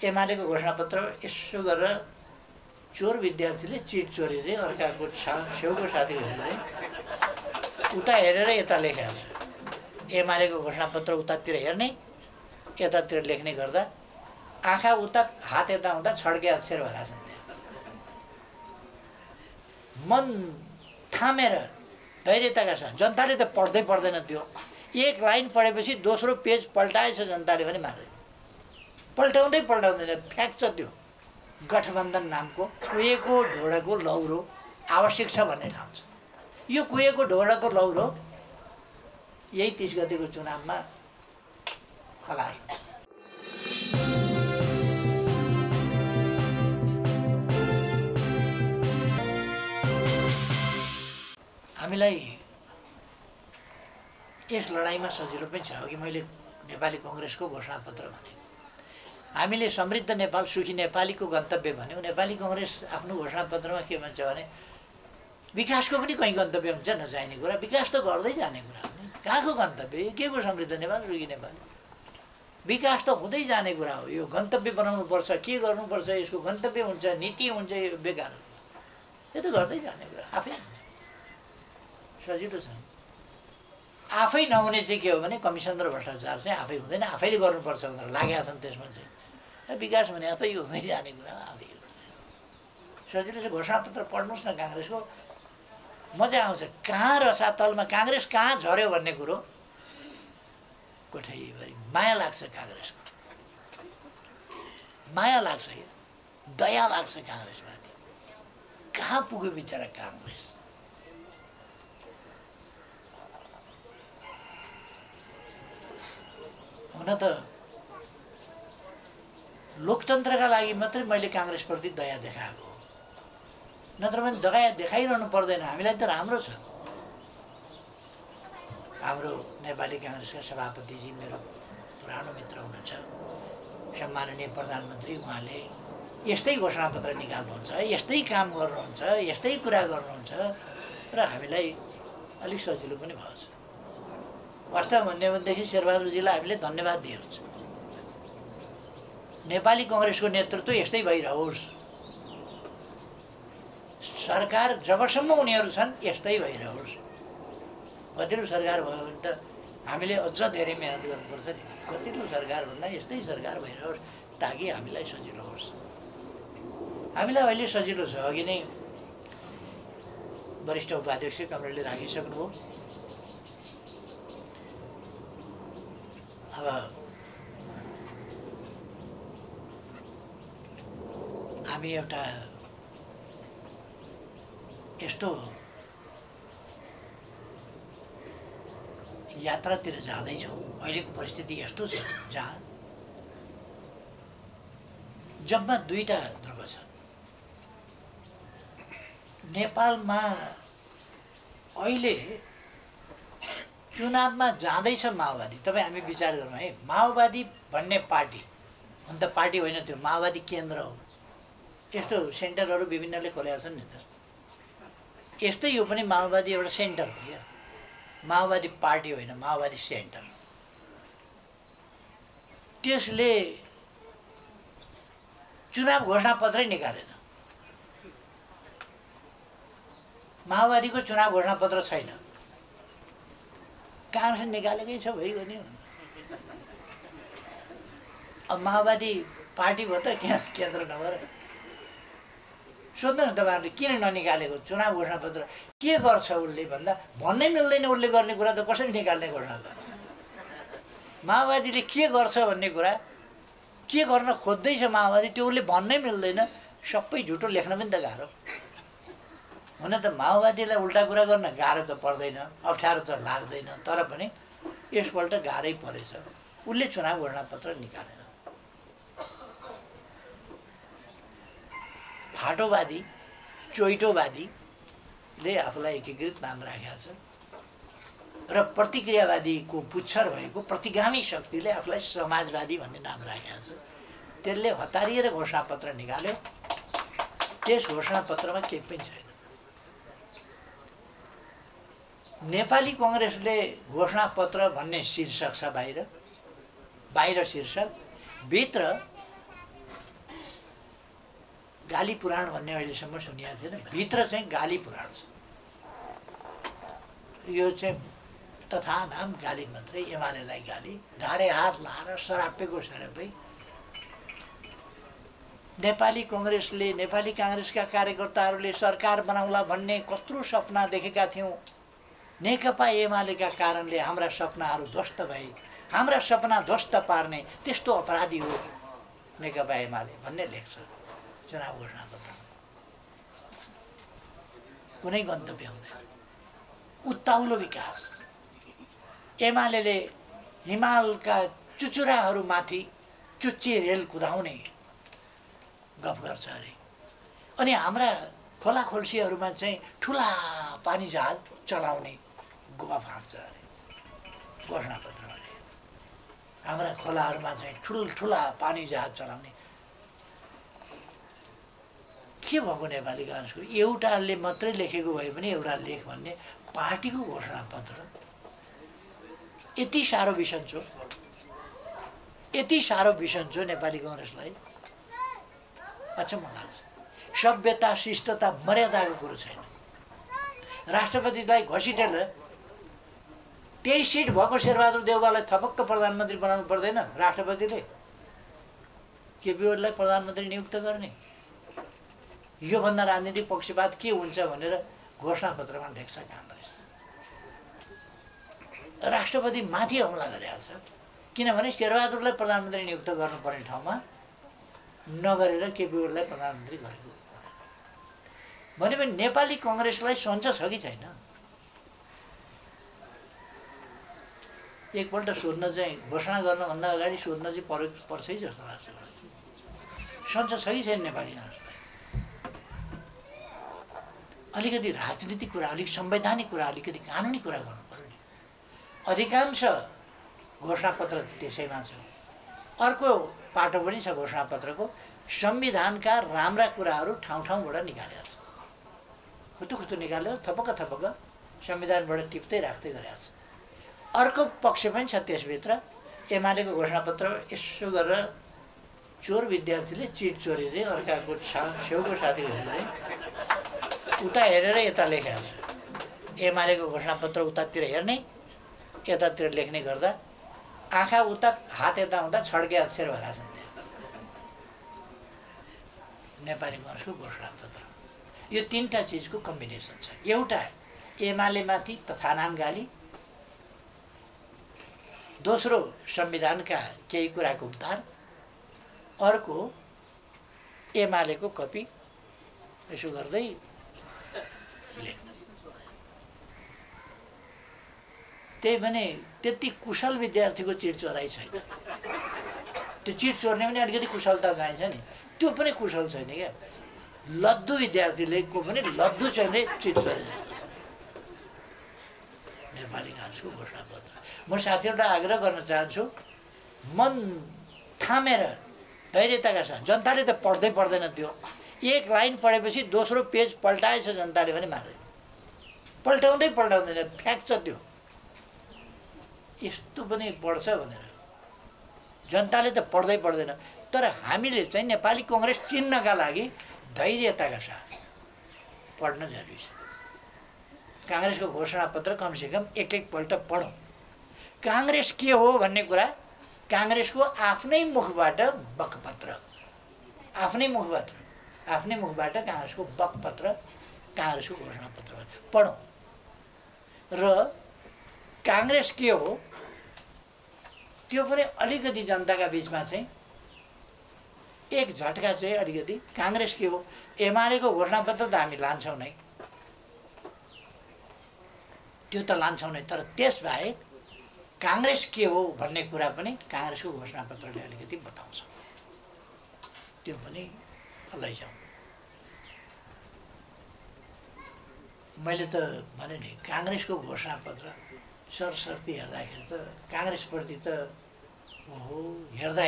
एमालेको घोषणापत्र यसो गरेर चोर विद्यार्थीले चिट चोरेर अर्काको छेउको साथीहरूलाई उता हेरेर यता लेखेको छ। एमालेको घोषणापत्र उतातिर हेर्ने यतातिर लेख्ने गर्दा आँखा उता हात यता हुँदा छड्के अक्षर भएका छन्। त्यहाँ मन थामेर धैर्यताका साथ जनताले त पढ्दै पढ्दैन त्यो एक लाइन पढेपछि दोस्रो पेज पल्टाएछ जनताले पनि मार्दैन, पल्टाउँदै पल्टाउँदैन फ्याँक्छ। त्यो गठबन्धन नामको कुहेको ढोडाको लौरो आवश्यक छ भन्ने ठाउँ छ। यो कुहेको ढोडाको लौरो यही 30 गतेको चुनावमा खलास हुन्छ। हामीलाई यस लडाइँमा सजिलो पनि छ कि मैले नेपाली कङ्ग्रेसको घोषणापत्र भने हामीले समृद्ध नेपाल सुखी नेपालीको गन्तव्य भन्यौँ। नेपाली कङ्ग्रेस आफ्नो घोषणापत्रमा के भन्छ भने विकासको पनि कहीँ गन्तव्य हुन्छ नचाहिने कुरा, विकास त गर्दै जाने कुरा हो। कहाँको गन्तव्य के को समृद्ध नेपाल सुखी नेपाल? विकास त हुँदै जाने कुरा हो। यो गन्तव्य बनाउनुपर्छ, के गर्नुपर्छ, यसको गन्तव्य हुन्छ, नीति हुन्छ, यो बेकार हो। यो त गर्दै जाने कुरा आफै हुन्छ, सजिलो छ। आफै नहुने चाहिँ के हो भने कमिसन र भ्रष्टाचार चाहिँ आफै हुँदैन, आफैले गर्नुपर्छ भनेर लागेका छन् त्यसमा चाहिँ। विकास भने यतै हुँदै जाने कुरा आफै सजिलो छ। घोषणापत्र पढ्नुहोस् न काङ्ग्रेसको, मजा आउँछ। कहाँ रसातलमा काङ्ग्रेस कहाँ झऱ्यो भन्ने कुरो कोठैभरि माया लाग्छ। काङ्ग्रेसको माया लाग्छ, दया लाग्छ काङ्ग्रेसमाथि। कहाँ पुग्यो बिचरा काङ्ग्रेस? हुन त लोकतन्त्रका लागि मात्रै मैले काङ्ग्रेसप्रति दया देखाएको हो, नत्र पनि दया देखाइरहनु पर्दैन। हामीलाई त राम्रो छ। हाम्रो नेपाली काङ्ग्रेसका सभापतिजी मेरो पुरानो मित्र हुनुहुन्छ, सम्माननीय प्रधानमन्त्री। उहाँले यस्तै घोषणापत्र निकाल्नुहुन्छ, यस्तै काम गर्नुहुन्छ, यस्तै कुरा गर्नुहुन्छ र हामीलाई अलिक सजिलो पनि भएको छ। वास्तव भन्ने हो भनेदेखि शेरबहादुरजीलाई हामीले धन्यवाद दिएको छ। नेपाली कङ्ग्रेसको नेतृत्व यस्तै भइरहोस्, सरकार जबसम्म उनीहरू छन् यस्तै भइरहोस्। गतिलो सरकार भयो भने त हामीले अझ धेरै मेहनत गर्नुपर्छ नि। गतिलो सरकार भन्दा यस्तै सरकार भइरहोस् ताकि हामीलाई सजिलो होस्। हामीलाई अहिले सजिलो छ। अघि नै वरिष्ठ उपाध्यक्ष कमरेडले राखिसक्नुभयो। अब हामी एउटा यस्तो यात्रातिर जाँदैछौँ। अहिलेको परिस्थिति यस्तो छ जहाँ जम्मा दुईटा ध्रुव छ। नेपालमा अहिले चुनावमा जाँदैछ माओवादी। तपाईँ हामी विचार गरौँ है, माओवादी भन्ने पार्टी हुन त पार्टी होइन, त्यो माओवादी केन्द्र हो। यस्तो सेन्टरहरू विभिन्नले खोलेका छन् नि त। यस्तै यो पनि माओवादी एउटा सेन्टर हो क्या, माओवादी पार्टी होइन, माओवादी सेन्टर। त्यसले चुनाव घोषणापत्रै निकालेन। माओवादीको चुनाव घोषणापत्र छैन, काङ्ग्रेसले निकालेकै छ, भइगयो नि। अब माओवादी पार्टी भयो त केन्द्र नभएर। सोध्नुहोस् तपाईँहरूले किन ननिकालेको चुनाव घोषणापत्र? के गर्छ उसले भन्दा भन्नै मिल्दैन। उसले गर्ने कुरा त कसरी निकाल्ने घोषणापत्र? माओवादीले के गर्छ भन्ने कुरा, के गर्न खोज्दैछ माओवादी, त्यो उसले भन्नै मिल्दैन। सबै झुटो लेख्न पनि त गाह्रो। हुन त माओवादीलाई उल्टा कुरा गर्न गाह्रो त पर्दैन, अप्ठ्यारो त लाग्दैन, तर पनि यसपल्ट गाह्रै परेछ। उसले चुनाव घोषणापत्र निकालेन। फाटोवादी, चोइटोवादीले आफूलाई एकीकृत नाम राखेको छ र प्रतिक्रियावादीको पुच्छर भएको प्रतिगामी शक्तिले आफूलाई समाजवादी भन्ने नाम राखेको छ। त्यसले हतारिएर घोषणापत्र निकाल्यो। त्यस घोषणापत्रमा केही पनि छैन। नेपाली कङ्ग्रेसले घोषणापत्र भन्ने शीर्षक छ, बाहिर शीर्षक, भित्र गाली पुराण भन्ने अहिलेसम्म सुनिएको थिएन। भित्र चाहिँ गाली पुराण छ। यो चाहिँ तथा नाम गाली मात्रै, एमालेलाई गाली, धारे हात लाएर सरापेको सरापै। नेपाली कांग्रेसले, नेपाली कांग्रेसका कार्यकर्ताहरूले सरकार बनाउला भन्ने कत्रो सपना देखेका थियौँ। नेकपा एमालेका कारणले हाम्रा सपनाहरू ध्वस्त भए। हाम्रा सपना ध्वस्त पार्ने त्यस्तो अपराधी हो नेकपा एमाले भन्ने लेख्छ चुनाव घोषणापत्रमा। कुनै गन्तव्य हुँदैन। उत्ताउलो विकास। एमालेले हिमालका चुचुराहरूमाथि चुच्ची रेल कुदाउने गफ गर्छ अरे। अनि हाम्रा खोला खोल्सीहरूमा चाहिँ ठुला पानी जहाज चलाउने गफ हाँक्छ अरे घोषणापत्रमा। हाम्रा खोलाहरूमा चाहिँ ठुल्ठुला पानी जहाज चलाउने के भएको नेपाली कांग्रेसको? एउटाले मात्रै लेखेको भए पनि एउटा लेख भन्ने पार्टीको घोषणापत्र यति साह्रो बिसन्चो, यति साह्रो बिसन्चो नेपाली कांग्रेसलाई अचम्म लाग्छ। सभ्यता, शिष्टता, मर्यादाको कुरो छैन। राष्ट्रपतिलाई घसिटेर 23 सिट भएको शेरबहादुर देउवालाई थपक्क प्रधानमन्त्री बनाउनु पर्दैन राष्ट्रपतिले? केपी ओलीलाई प्रधानमन्त्री नियुक्त गर्ने? योभन्दा राजनीतिक पक्षपात के हुन्छ भनेर घोषणापत्रमा लेख्छ कांग्रेस। राष्ट्रपति माथि हमला गरेको छ। किनभने शेरबहादुरलाई प्रधानमन्त्री नियुक्त गर्नुपर्ने ठाउँमा नगरेर केपी ओलीलाई प्रधानमन्त्री गरेको भनेपछि नेपाली कांग्रेसलाई सञ्च छ कि छैन? एकपल्ट सोध्न चाहिँ, घोषणा गर्नुभन्दा अगाडि सोध्न चाहिँ पर्छ है जस्तो लाग्छ। सञ्च छ कि छैन नेपाली कांग्रेसलाई? अलिकति राजनीतिक कुरा, अलिक संवैधानिक कुरा, अलिकति कानुनी कुरा गर्नु पर्यो नि। अधिकांश घोषणापत्र त्यसैमा छ। अर्को पाटो पनि छ घोषणापत्रको, संविधानका राम्रा कुराहरू ठाउँ ठाउँबाट निकालेर छ। खुतुखुतु निकालेर थपक्क थपक्क संविधानबाट टिप्दै राख्दै गरेको छ। अर्को पक्ष पनि छ त्यसभित्र। एमालेको घोषणापत्र यसो गरेर चोर विद्यार्थीले चिट चोरेर अर्काको छेउको साथी हेर्दै उता हेरेर यता लेखेको छ। एमालेको घोषणापत्र उतातिर हेर्ने, यतातिर लेख्ने गर्दा आँखा उता हात यता हुँदा छड्के अक्षर भएका छन् त्यहाँ नेपाली कांग्रेसको घोषणापत्र। यो तीनटा चिजको कम्बिनेसन छ। एउटा एमालेमाथि तथानाम गाली, दोस्रो संविधानका केही कुराको उद्धार, अर्को एमालेको कपी यसो गर्दै लेख्छ। त्यही भने त्यति कुशल विद्यार्थीको चिट चोराइ छैन। त्यो चिट चोर्ने पनि अलिकति कुशलता चाहिन्छ नि, त्यो पनि कुशल छैन क्या। लद्दु विद्यार्थीले को पनि लद्दु चाहिँ चिट चोरे नेपाली कांग्रेसको घोषणापत्र। म साथीहरूलाई आग्रह गर्न चाहन्छु, मन थामेर धैर्यताका साथ, जनताले त पढ्दै पढ्दैन, त्यो एक लाइन पढेपछि दोस्रो पेज पल्टाएछ जनताले पनि मार्दैन, पल्टाउँदै पल्टाउँदैन, फ्याक्छ त्यो। यस्तो पनि पढ्छ भनेर जनताले त पढ्दै पढ्दैन। तर हामीले चाहिँ नेपाली कांग्रेस चिन्नका लागि धैर्यताका साथ पढ्न जरुरी छ। कांग्रेसको घोषणापत्र कमसेकम एक एकपल्ट पढौँ। कांग्रेस के हो भन्ने कुरा कांग्रेसको आफ्नै मुखबाट बकपत्र, आफ्नै मुखबाट कांग्रेसको बकपत्र, कांग्रेसको घोषणापत्र पढौँ। र कांग्रेस के हो त्यो पनि अलिकति जनताका बीचमा चाहिँ एक झट्का चाहिँ अलिकति कांग्रेस के हो। एमालेको घोषणापत्र त हामी लान्छौँ नै, त्यो त लान्छौँ नै, तर त्यसबाहेक कांग्रेस के हो भन्ने कुरा पनि कांग्रेसको घोषणापत्रले अलिकति बताउँछ। त्यो पनि लैजाउँ। मैले त भने नि कांग्रेसको घोषणापत्र सरसर्ती हेर्दाखेरि त कांग्रेसप्रति त ओहो हेर्दा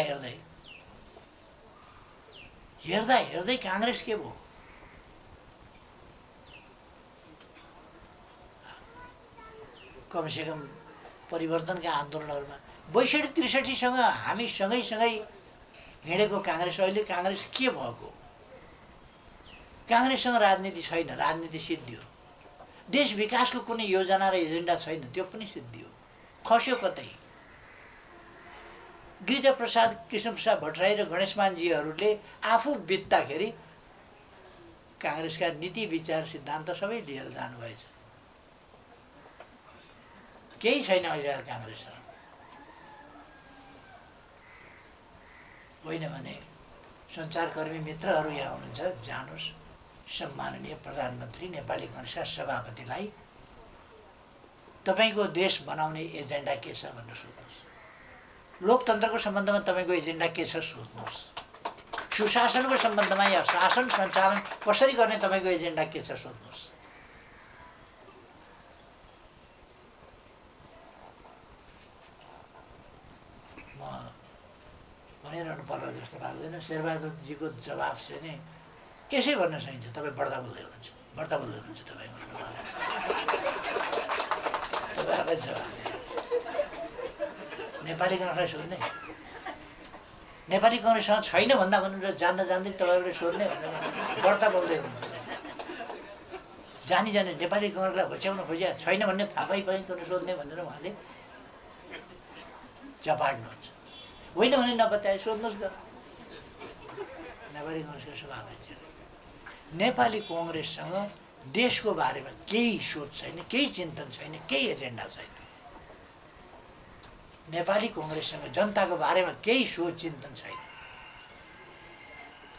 हेर्दै कांग्रेस के भयो। कमसेकम परिवर्तनका आन्दोलनहरूमा 62-63सँग हामी सँगै हिँडेको कांग्रेस अहिले कांग्रेस के भएको काङ्ग्रेससँग राजनीति छैन, राजनीति सिद्धियो। देश विकासको कुनै योजना र एजेन्डा छैन, त्यो पनि सिद्धियो। खस्यो कतै। गिरिजाप्रसाद, कृष्णप्रसाद भट्टराई र गणेशमानजीहरूले आफू बित्दाखेरि काङ्ग्रेसका नीति विचार सिद्धान्त सबै लिएर जानुभएछ। केही छैन अहिले काङ्ग्रेससँग। होइन भने सञ्चारकर्मी मित्रहरू यहाँ हुनुहुन्छ, जानुहोस् सम्माननीय प्रधानमन्त्री नेपाली काङ्ग्रेसका सभापतिलाई तपाईँको देश बनाउने एजेन्डा के छ भनेर सोध्नुहोस्। लोकतन्त्रको सम्बन्धमा तपाईँको एजेन्डा के छ सोध्नुहोस्। सुशासनको सम्बन्धमा या शासन सञ्चालन कसरी गर्ने तपाईँको एजेन्डा के छ सोध्नुहोस्। म भनिरहनु पर्ला जस्तो लाग्दैन। शेरबहादुरजीको जवाफ चाहिँ नि यसै भन्न सकिन्छ, तपाईँ बढ्दा बोल्दै हुनुहुन्छ, बढ्दा बोल्दै हुनुहुन्छ तपाईँ तपाईँहरूलाई जवाफ दिनु। नेपाली काङ्ग्रेसलाई सोध्ने, नेपाली काङ्ग्रेससँग छैन भन्दा भनेर जान्दा जान्दै तपाईँहरूले सोध्ने भनेर बढ्दा बोल्दै हुनुहुन्छ। जानी जाने नेपाली काङ्ग्रेसलाई होच्याउन खोज्या छैन भन्ने थाहा पाइ सोध्ने भनेर उहाँले चपाड्नुहुन्छ। होइन भने नबताए सोध्नुहोस् न नेपाली काङ्ग्रेसको सभापति। नेपाली काङ्ग्रेससँग देशको बारेमा केही सोच छैन, केही चिन्तन छैन, केही एजेन्डा छैन। नेपाली काङ्ग्रेससँग जनताको बारेमा केही सोच चिन्तन छैन।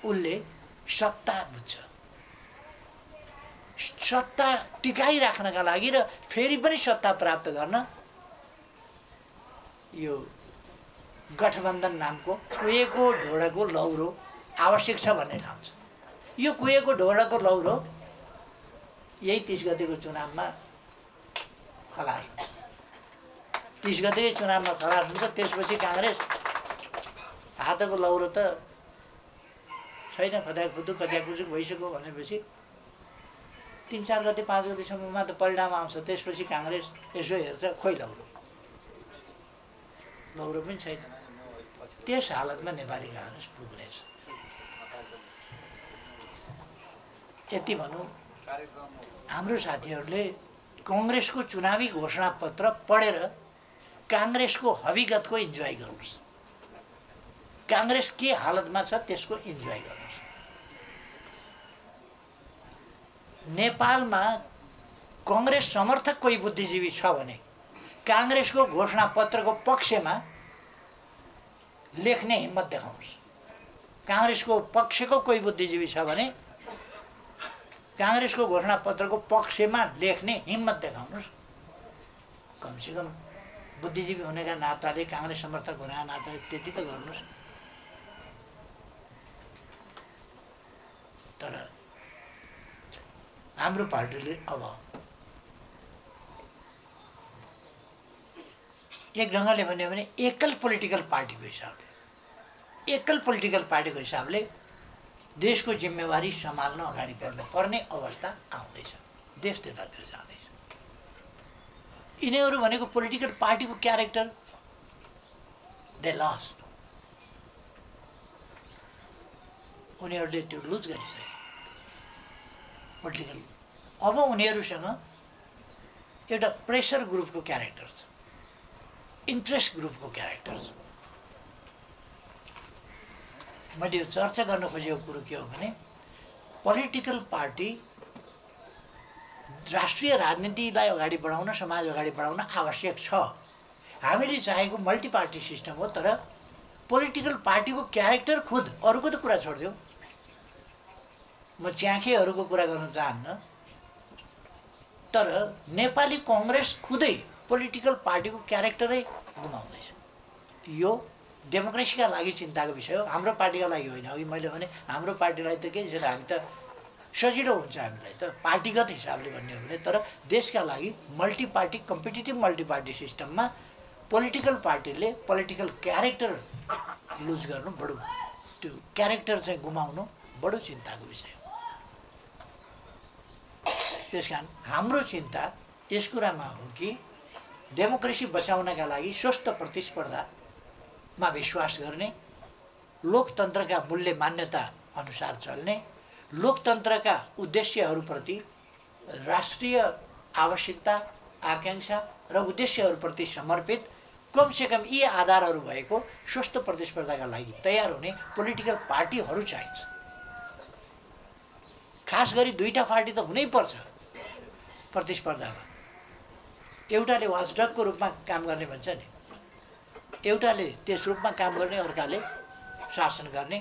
उसले सत्ता बुझ्छ, सत्ता टिकाइराख्नका लागि र फेरि पनि सत्ता प्राप्त गर्न यो गठबन्धन नामको कुहेको ढोडाको लौरो आवश्यक छ भन्ने ठाउँछ। यो कुहेको ढोडाको लौरो यही 30 गतेको चुनावमा खलास हुन्छ। 30 गते चुनावमा खलास हुन्छ। त्यसपछि काङ्ग्रेस हातको लौरो त छैन, खदाखुदुक कच्याकुचुक भइसक्यो भनेपछि 3-4 गते 5 गतेसम्ममा त परिणाम आउँछ। त्यसपछि काङ्ग्रेस यसो हेर्छ, खोइ लौरो पनि छैन। त्यस हालतमा नेपाली काङ्ग्रेस पुग्नेछ। यति भनौँ, हाम्रो साथीहरूले काङ्ग्रेसको चुनावी घोषणापत्र पढेर काङ्ग्रेसको हविगतको इन्जोय गर्नुहोस्। काङ्ग्रेस के हालतमा छ त्यसको इन्जोय गर्नुहोस्। नेपालमा काङ्ग्रेस समर्थक कोही बुद्धिजीवी छ भने काङ्ग्रेसको घोषणापत्रको पक्षमा लेख्ने हिम्मत देखाउनुहोस्। काङ्ग्रेसको पक्षको कोही बुद्धिजीवी छ भने काङ्ग्रेसको घोषणापत्रको पक्षमा लेख्ने हिम्मत देखाउनुहोस्। कमसेकम बुद्धिजीवी हुनेका नाताले, काङ्ग्रेस समर्थक हुनेका नाताले त्यति त गर्नुहोस्। तर हाम्रो पार्टीले अब एक ढङ्गले भन्यो भने एकल पोलिटिकल पार्टीको हिसाबले देशको जिम्मेवारी सम्हाल्न अगाडि पर्ने अवस्था आउँदैछ। देश त्यतातिर जाँदैछ। यिनीहरू भनेको पोलिटिकल पार्टीको क्यारेक्टर दे लस्ट। उनीहरूले त्यो लुज गरिसके पोलिटिकल। अब उनीहरूसँग एउटा प्रेसर ग्रुपको क्यारेक्टर छ, इन्ट्रेस्ट ग्रुपको क्यारेक्टर छ। मैले यो चर्चा गर्न खोजेको कुरो के हो भने पोलिटिकल पार्टी राष्ट्रिय राजनीतिलाई अगाडि बढाउन, समाज अगाडि बढाउन आवश्यक छ। हामीले चाहेको मल्टी पार्टी सिस्टम हो। तर पोलिटिकल पार्टीको क्यारेक्टर खुद, अरूको त कुरा छोडिदियो, म च्याखेहरूको कुरा गर्न चाहन्न, तर नेपाली काङ्ग्रेस खुदै पोलिटिकल पार्टीको क्यारेक्टरै गुमाउँदैछ। यो डेमोक्रेसीका लागि चिन्ताको विषय हो, हाम्रो पार्टीका लागि होइन। अघि मैले भने हाम्रो पार्टीलाई त केही छैन, हामी त सजिलो हुन्छ हामीलाई त पार्टीगत हिसाबले भन्ने हो भने। तर देशका लागि multi party, competitive multi party सिस्टममा पोलिटिकल पार्टीले पोलिटिकल क्यारेक्टर लुज गर्नु बडो, त्यो क्यारेक्टर चाहिँ गुमाउनु बडो चिन्ताको विषय हो। त्यसकारण हाम्रो चिन्ता यस कुरामा हो कि डेमोक्रेसी बचाउनका लागि स्वस्थ प्रतिस्पर्धामा विश्वास गर्ने, लोकतन्त्रका मूल्य मान्यता अनुसार चल्ने, लोकतन्त्रका उद्देश्यहरूप्रति, राष्ट्रिय आवश्यकता, आकांक्षा र उद्देश्यहरूप्रति समर्पित कमसेकम यी आधारहरू भएको स्वस्थ प्रतिस्पर्धाका लागि तयार हुने पोलिटिकल पार्टीहरू चाहिन्छ। खास गरी दुईटा पार्टी त हुनै पर्छ प्रतिस्पर्धामा। एउटाले वाचडगको रूपमा काम गर्ने भन्छ नि, एउटाले त्यस रूपमा काम गर्ने, अर्काले शासन गर्ने।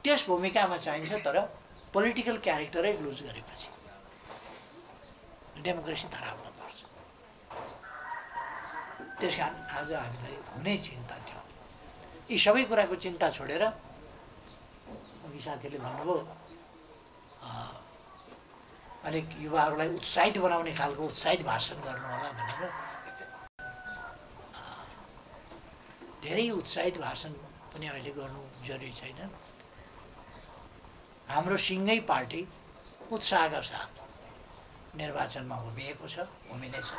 त्यस भूमिकामा चाहिन्छ। तर पोलिटिकल क्यारेक्टरै लुज गरेपछि डेमोक्रेसी धराप्न पर्छ। त्यसकारण आज हामीलाई हुने चिन्ता थियो। यी सबै कुराको चिन्ता छोडेर अघि साथीले भन्नुभयो अलिक युवाहरूलाई उत्साहित बनाउने खालको उत्साहित भाषण गर्नु होला भनेर। धेरै उत्साहित भाषण पनि अहिले गर्नु जरुरी छैन। हाम्रो सिङ्गै पार्टी उत्साहका साथ निर्वाचनमा उभिएको छ, उभिनेछ।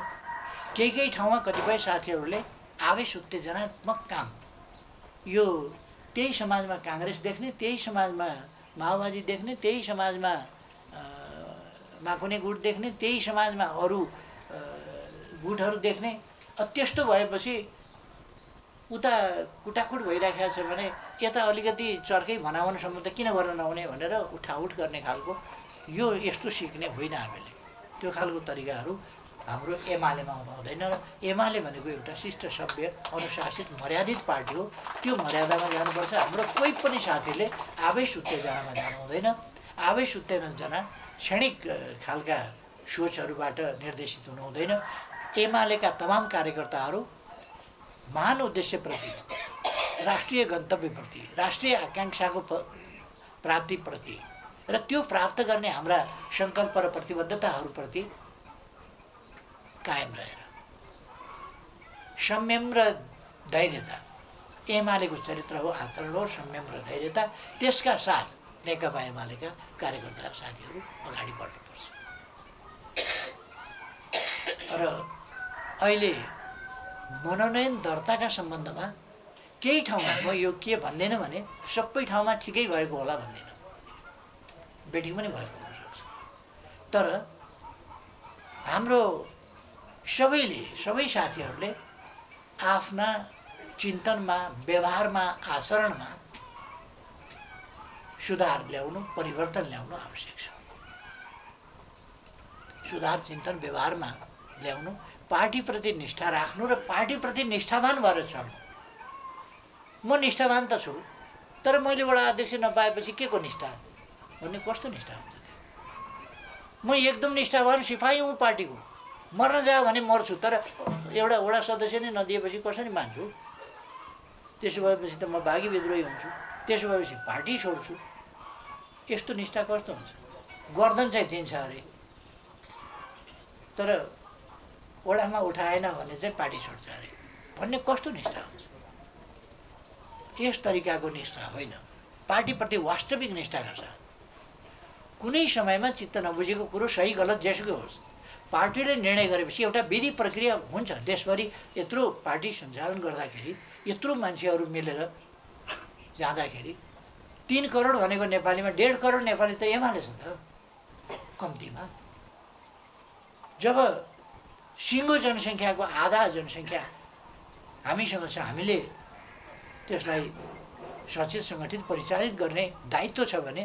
केही ठाउँमा कतिपय साथीहरूले आवेश उत्तेजनात्मक काम, यो त्यही समाजमा काङ्ग्रेस देख्ने, त्यही समाजमा माओवादी देख्ने, त्यही समाजमा माकुने गुट देख्ने, त्यही समाजमा अरू गुटहरू देख्ने, त्यस्तो भएपछि उता कुटाकुट भइराखेको छ भने यता अलिकति चर्कै भनाउनसम्म त किन गर्न नहुने भनेर उठाउट गर्ने खालको यो यस्तो सिक्ने होइन हामीले। त्यो खालको तरिकाहरू हाम्रो एमालेमा हुँदैन। र एमाले भनेको एउटा शिष्ट, सभ्य, अनुशासित, मर्यादित पार्टी हो। त्यो मर्यादामा जानुपर्छ। हाम्रो कोही पनि साथीले आवेश उत्तेजनामा जानु हुँदैन। आवेश उत्तेजना क्षणिक खालका सोचहरूबाट निर्देशित हुनु हुँदैन। एमालेका तमाम कार्यकर्ताहरू महान उद्देश्यप्रति, राष्ट्रिय गन्तव्यप्रति, राष्ट्रिय आकाङ्क्षाको प्राप्तिप्रति र त्यो प्राप्त गर्ने हाम्रा सङ्कल्प र प्रतिबद्धताहरूप्रति कायम रहेर संयम र धैर्यता, एमालेको चरित्र हो, आचरण हो संयम र धैर्यता। त्यसका साथ नेकपा एमालेका कार्यकर्ता साथीहरू अगाडि बढ्नुपर्छ। र अहिले मनोनयन दर्ताका सम्बन्धमा केही ठाउँमा म यो के भन्दैन भने सबै ठाउँमा ठिकै भएको होला भन्दैन, बेटिङ पनि भएको हुनसक्छ। तर हाम्रो सबै साथीहरूले आफ्ना चिन्तनमा, व्यवहारमा, आचरणमा सुधार ल्याउनु, परिवर्तन ल्याउनु आवश्यक छ। सुधार चिन्तन व्यवहारमा ल्याउनु, पार्टीप्रति निष्ठा राख्नु र पार्टीप्रति निष्ठावान भएर चल्नु। म निष्ठावान त छु, तर मैले वडा अध्यक्ष नपाएपछि के को निष्ठा भन्ने कस्तो निष्ठा हुन्छ त्यो? म एकदम निष्ठावान सिपाही हुँ पार्टीको, मर्न जाओ भने मर्छु, तर एउटा वडा सदस्य नै नदिएपछि कसरी मान्छु? त्यसो भएपछि त म बागी विद्रोही हुन्छु। त्यसो भएपछि पार्टी छोड्छु। यस्तो निष्ठा कस्तो हुन्छ? गर्दन चाहिँ दिन्छ अरे, तर वडामा उठाएन भने चाहिँ पार्टी छोड्छ अरे भन्ने कस्तो निष्ठा हुन्छ? यस तरिकाको निष्ठा होइन। पार्टीप्रति वास्तविक निष्ठाका साथ कुनै समयमा चित्त नबुझेको कुरो सही गलत जेसुकै होस्, पार्टीले निर्णय गरेपछि एउटा विधि प्रक्रिया हुन्छ। देशभरि यत्रो पार्टी सञ्चालन गर्दाखेरि, यत्रो मान्छेहरू मिलेर जाँदाखेरि 3 करोड भनेको नेपालीमा 1.5 करोड नेपाली त एमाले छ त कम्तीमा। जब सिङ्गो जनसङ्ख्याको आधा जनसङ्ख्या हामीसँग छ, हामीले त्यसलाई सचेत, सङ्गठित, परिचालित गर्ने दायित्व छ भने,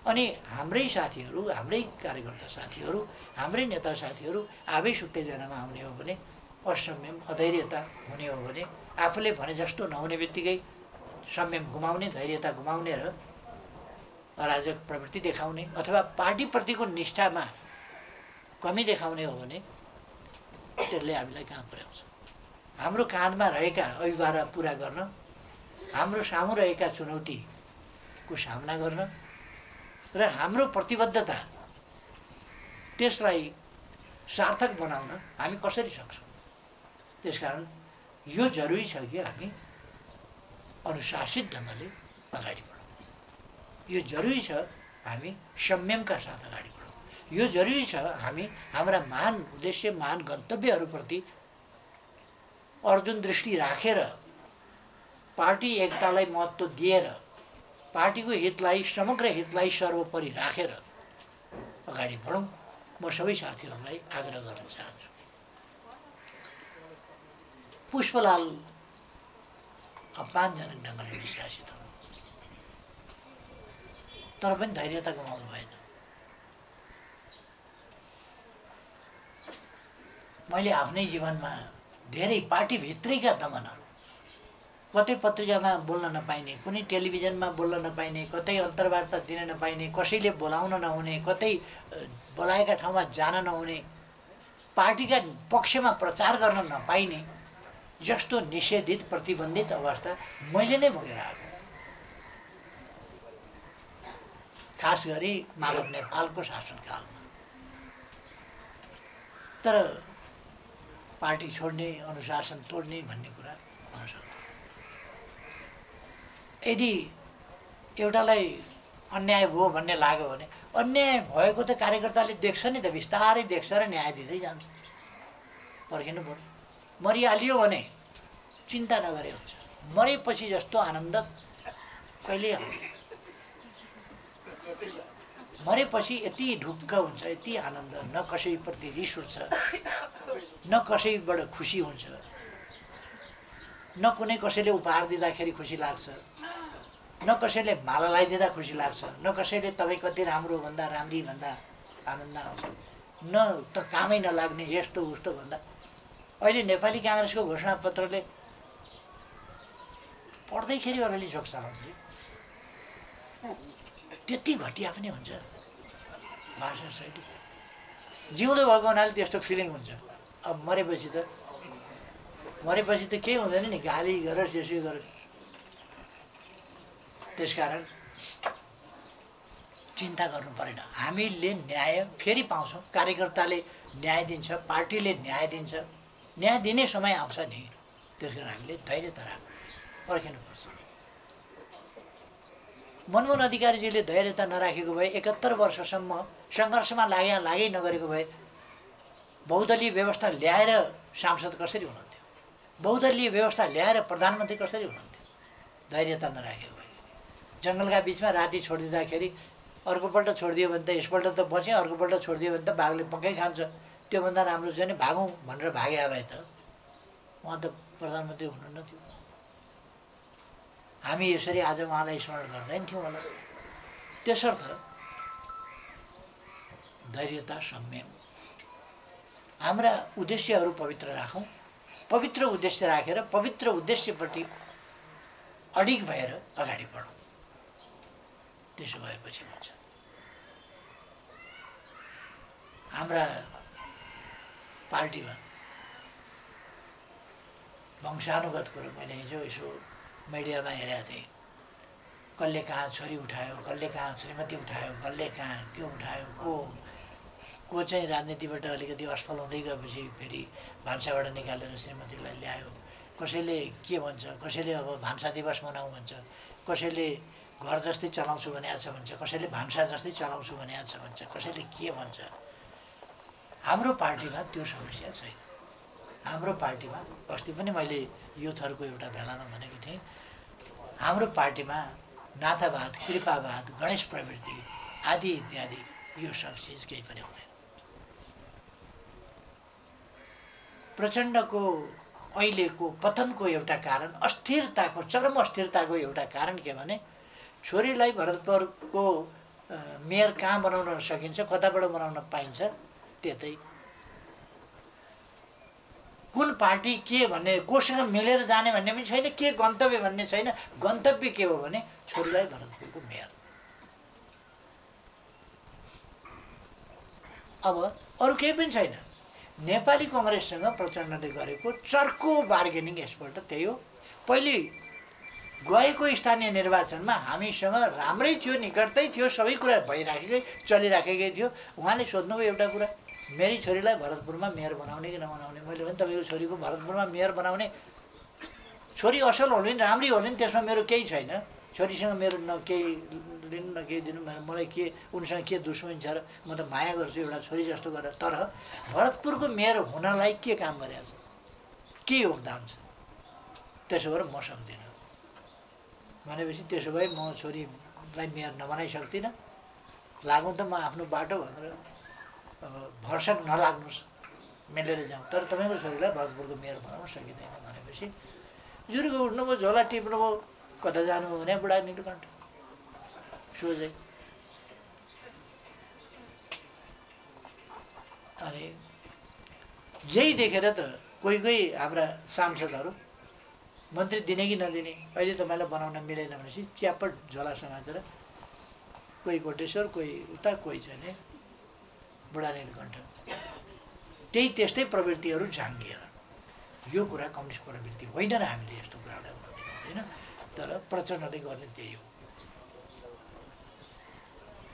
अनि हाम्रै साथीहरू, हाम्रै कार्यकर्ता साथीहरू, हाम्रै नेता साथीहरू आवेश उत्तेजनामा आउने हो भने, असंयम, अधैर्यता हुने हो भने, आफूले भने जस्तो नहुने बित्तिकै संयम गुमाउने, धैर्यता गुमाउने र अराजक प्रवृत्ति देखाउने अथवा पार्टीप्रतिको निष्ठामा कमी देखाउने हो भने त्यसले हामीलाई कहाँ पुर्याउँछ? हाम्रो काँधमा रहेका अभिभार पुरा गर्न, हाम्रो सामु रहेका चुनौतीको सामना गर्न र हाम्रो प्रतिबद्धता त्यसलाई सार्थक बनाउन हामी कसरी सक्छौँ? त्यसकारण यो जरुरी छ कि हामी अनुशासित ढङ्गले अगाडि बढौँ। यो जरुरी छ हामी संयमका साथ अगाडि बढौँ। यो जरुरी छ हामी हाम्रा महान उद्देश्य, महान गन्तव्यहरूप्रति अर्जुन दृष्टि राखेर पार्टी एकतालाई महत्त्व दिएर पार्टीको हितलाई समग्र हितलाई सर्वोपरि राखेर अगाडि बढौँ म सबै साथीहरूलाई आग्रह गर्न चाहन्छु। पुष्पलाल अपमानजनक ढङ्गले निष्कासित हुनु, तर पनि धैर्यता गुमाउनु भएन। मैले आफ्नै जीवनमा धेरै पार्टीभित्रैका दमनहरू, कतै पत्रिकामा बोल्न नपाइने, कुनै टेलिभिजनमा बोल्न नपाइने, कतै अन्तर्वार्ता दिन नपाइने, कसैले बोलाउन नहुने, कतै बोलाएका ठाउँमा जान नहुने, पार्टीका पक्षमा प्रचार गर्न नपाइने जस्तो निषेधित प्रतिबन्धित अवस्था मैले नै भोगेर आएको। खास गरी माधव नेपालको शासनकालमा। तर पार्टी छोड्ने, अनुशासन तोड्ने भन्ने कुरा हुन सक्छ। यदि एउटालाई अन्याय भयो भन्ने लाग्यो भने अन्याय भएको त कार्यकर्ताले देख्छ नि त, बिस्तारै देख्छ र न्याय दिँदै जान्छ। पर्खिनु पर्यो। मरिहालियो भने चिन्ता नगरे हुन्छ। मरेपछि जस्तो आनन्द कहिल्यै आउँदैन। मरेपछि यति ढुक्क हुन्छ, यति आनन्द, न कसैप्रति रिस उठ्छ, न कसैबाट खुसी हुन्छ, न कुनै कसैले उपहार दिँदाखेरि खुसी लाग्छ, न कसैले माला लगाइदिँदा खुसी लाग्छ, न कसैले तपाईँ कति राम्रो भन्दा राम्री भन्दा आनन्द आउँछ, न त कामै नलाग्ने यस्तो उस्तो भन्दा। अहिले नेपाली काङ्ग्रेसको घोषणापत्रले पढ्दैखेरि अलिअलि जोक्स आउँछ। त्यति घटिया पनि हुन्छ भाषा शैली। जिउँदो भएको हुनाले त्यस्तो फिलिङ हुन्छ। अब मरेपछि त केही हुँदैन नि, गाली गरोस् यसो गरोस्। त्यसकारण चिन्ता गर्नु परेन। हामीले न्याय फेरि पाउँछौँ। कार्यकर्ताले न्याय दिन्छ, पार्टीले न्याय दिन्छ। न्याय दिने समय आउँछ नि। त्यसकारण हामीले धैर्यता राख्नुपर्छ, पर्खिनुपर्छ। मनमोहन अधिकारीजीले धैर्यता नराखेको भए 71 वर्षसम्म सङ्घर्षमा लागै नगरेको भए बहुदलीय व्यवस्था ल्याएर सांसद कसरी हुनुहुन्थ्यो? बहुदलीय व्यवस्था ल्याएर प्रधानमन्त्री कसरी हुनुहुन्थ्यो? धैर्यता नराखेको भए। जङ्गलका बिचमा राति छोडिदिँदाखेरि अर्कोपल्ट छोडिदियो भने त यसपल्ट त बचेँ, अर्कोपल्ट छोडिदियो भने त बाघले पक्कै खान्छ, त्योभन्दा राम्रो चाहिँ नि भागौँ भनेर भागे भए त उहाँ त प्रधानमन्त्री हुनुहुन्न थियो। हामी यसरी आज उहाँलाई स्मरण गर्दैन थियौँ होला। त्यसर्थ धैर्यता, संयम, हाम्रा उद्देश्यहरू पवित्र राखौँ। पवित्र उद्देश्य राखेर पवित्र उद्देश्यप्रति अडिग भएर अगाडि बढौँ। त्यसो भएपछि हुन्छ। हाम्रा पार्टीमा वंशानुगत कुरो मैले हिजो यसो मिडियामा हेरेको थिएँ। कसले कहाँ छोरी उठायो, कसले कहाँ श्रीमती उठायो, कसले कहाँ के उठायो, को चाहिँ राजनीतिबाट अलिकति असफल हुँदै गएपछि फेरि भान्साबाट निकालेर श्रीमतीलाई ल्यायो। कसैले के भन्छ, कसैले अब भान्सा दिवस मनाउँ भन्छ, कसैले घर जस्तै चलाउँछु भनेको छ भन्छ, कसैले भान्सा जस्तै चलाउँछु भनेको छ भन्छ, कसैले के भन्छ। हाम्रो पार्टीमा त्यो समस्या छैन। हाम्रो पार्टीमा अस्ति पनि मैले युथहरूको एउटा भेलामा भनेको थिएँ, हाम्रो पार्टीमा नातावाद, कृपावाद, गणेश प्रवृत्ति आदि इत्यादि यो सब चिज केही पनि हुँदैन। प्रचण्डको अहिलेको पतनको एउटा कारण, अस्थिरताको, चरम अस्थिरताको एउटा कारण के भने छोरीलाई भरतपुरको मेयर कहाँ बनाउन सकिन्छ, कताबाट बनाउन पाइन्छ, त्यतै कुन पार्टी के भन्ने, कोसँग मिलेर जाने भन्ने पनि छैन, के गन्तव्य भन्ने छैन। गन्तव्य के हो भने छोरीलाई भरतपुरको मेयर। अब अरू केही पनि छैन। नेपाली कङ्ग्रेससँग प्रचण्डले गरेको चर्को बार्गेनिङ यसपल्ट त्यही हो। पहिले गएको स्थानीय निर्वाचनमा हामीसँग राम्रै थियो, निकटतै थियो, सबै कुरा भइराखेकै चलिराखेकै थियो। उहाँले सोध्नुभयो एउटा कुरा, मेरी छोरीलाई भरतपुरमा मेयर बनाउने कि नबनाउने? मैले भने तपाईँको छोरीको भरतपुरमा मेयर बनाउने, छोरी असल होली नि राम्री होली नि, त्यसमा मेरो केही छैन। छोरीसँग मेरो न केही लिनु न केही दिनु, मलाई के उनसँग के दुश्मनी छ र, म त माया गर्छु एउटा छोरी जस्तो गरेर। तर भरतपुरको मेयर हुनलाई के काम गरेको छ, के योगदान छ? त्यसो भएर म सक्दिनँ भनेपछि त्यसो भए म छोरी छोरीलाई मेयर नबनाइ सक्दिनँ, लागौँ त म आफ्नो बाटो भनेर अब भरसक नलाग्नुहोस्, मिलेर जाउँ, तर तपाईँको छोरीलाई भरतपुरको मेयर बनाउन सकिँदैन भनेपछि जुरुको उठ्नुभयो, झोला टिप्नुभयो, कता जानुभयो भने बुढा नीलकण्ठ सोझै। अनि यही देखेर त कोही कोही हाम्रा सांसदहरू मन्त्री दिने कि नदिने, अहिले तपाईँलाई बनाउन मिलेन भनेपछि च्यापट झोला समातेर कोही कोटेश्वर, कोही उता, कोही चाहिँ बुढा नीलकण्ठ। त्यस्तै प्रवृत्तिहरू झाङ्गिएर, यो कुरा कम्युनिस्ट प्रवृत्ति होइन र हामीले यस्तो कुरालाई हुँदैन, तर प्रचण्डले गर्ने त्यही हो।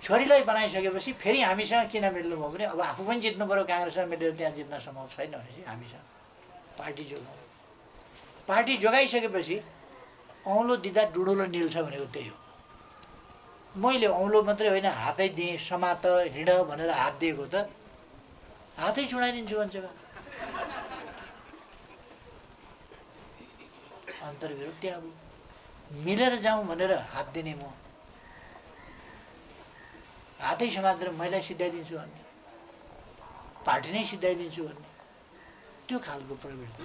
छोरीलाई बनाइसकेपछि फेरि हामीसँग किन मिल्नुभयो भने अब आफू पनि जित्नु पऱ्यो, काङ्ग्रेसमा मिलेर त्यहाँ जित्न सम्भव छैन भनेपछि हामीसँग पार्टी जोगाउँ। पार्टी जोगाइसकेपछि औँलो दिँदा डुडुलो निल्छ भनेको त्यही हो। मैले औँलो मात्रै होइन हातै दिएँ, समात हिँड भनेर हात दिएको त हातै चुडाइदिन्छु भन्छ। अन्तर्विरोध त्यहाँ अब मिलेर जाउँ भनेर हात दिने म हातै समातेर मैलाई सिधाइदिन्छु भन्ने, पार्टी नै सिधाइदिन्छु भन्ने, त्यो खालको प्रवृत्ति।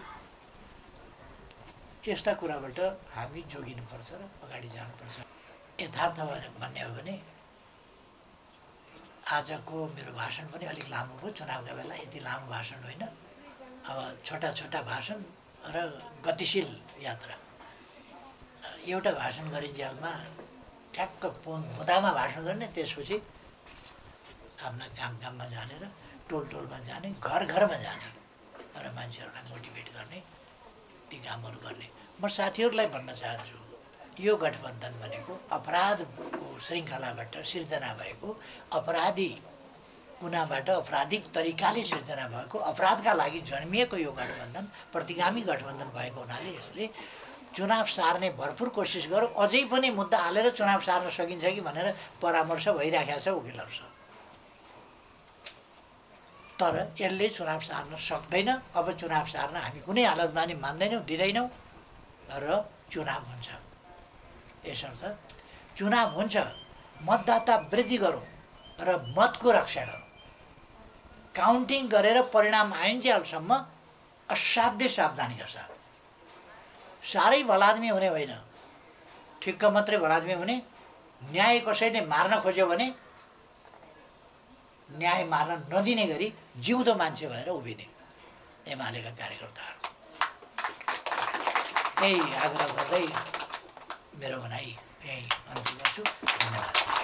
यस्ता कुराबाट हामी जोगिनुपर्छ र अगाडि जानुपर्छ। यथार्थ भन्ने हो भने आजको मेरो भाषण पनि अलिक लामो भयो, चुनावका बेला यति लामो भाषण होइन। अब छोटा छोटा भाषण र गतिशील यात्रा। एउटा भाषण गरिन्जेलमा ठ्याक्क मुद्दामा भाषण गर्ने, त्यसपछि आफ्ना काममा जाने र टोलमा जाने, घरमा जाने र मान्छेहरूलाई मोटिभेट गर्ने, ती कामहरू गर्ने। म साथीहरूलाई भन्न चाहन्छु, यो गठबन्धन भनेको अपराधको श्रृङ्खलाबाट सिर्जना भएको, अपराधी कुनाबाट अपराधिक तरिकाले सिर्जना भएको, अपराधका लागि जन्मिएको यो गठबन्धन प्रतिगामी गठबन्धन भएको हुनाले यसले चुनाव सार्ने भरपुर कोसिस गर्यो। अझै पनि मुद्दा हालेर चुनाव सार्न सकिन्छ कि भनेर परामर्श भइराखेको छ वकिलहरूसँग, तर यसले चुनाव सार्न सक्दैन। अब चुनाव सार्न हामी कुनै हालतमा नि मान्दैनौँ, दिँदैनौँ र चुनाव हुन्छ। यसर्थ चुनाव हुन्छ, मतदाता वृद्धि गरौँ र मतको रक्षा गरौँ। काउन्टिङ गरेर परिणाम आइन्जेलसम्म असाध्य सावधानीका साथ, साह्रै भलादमी हुने होइन, ठिक्क मात्रै भलादमी हुने। न्याय कसैले मार्न खोज्यो भने न्याय मार्न नदिने गरी जिउँदो मान्छे भएर उभिने एमालेका कार्यकर्ताहरू। यही आग्रह गर्दै मेरो भनाइ यही अन्त्य गर्छु। धन्यवाद।